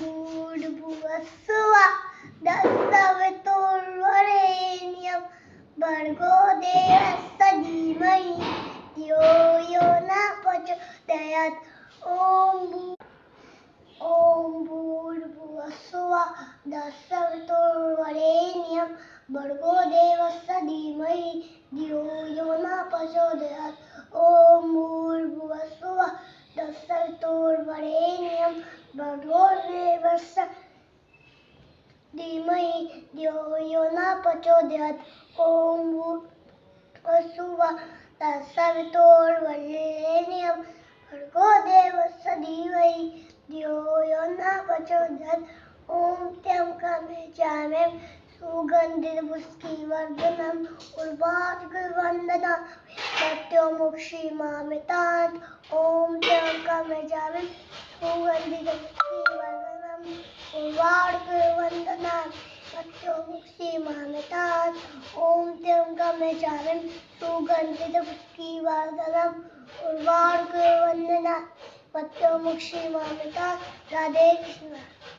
भूर्भुवस्सुवः तत्सवितुर्वरेण्यं भर्गो देवस्य धीमहि धियो यो न प्रचोदयात्। ॐ भूर्भुवस्सुवः तत्सवितुर्वरेण्यं भर्गो देवस्य धीमहि धियो यो न प्रचोदयात्। ॐ भूर्भुवस्सुवः तत्सवितुर्वरेण्यं भर्गो देवस्य धीमहि धियो यो न प्रचोदयात्। ॐ भूर्भुवस्सुवः तत्सवितुर्वरेण्यं भर्गो देवस्य धीमहि धियो यो न प्रचोदयात्। ॐ त्र्यंबकं सुगन्धिपुष्टिवर्धनम् उर्वारुकवन्दनात् मृत्युमुक्षीमामृतात्। ॐ त्र्यंबकं सुगन्धिपुष्टिवर्धनम् उर्वारुकवन्दनात् मृत्युमुक्षीमामृतात्। ॐ त्र्यंबकं सुगन्धिपुष्टिवर्धनम् उर्वारुकवन्दनात् मृत्युमुक्षीमामृतात्। राधे कृष्ण।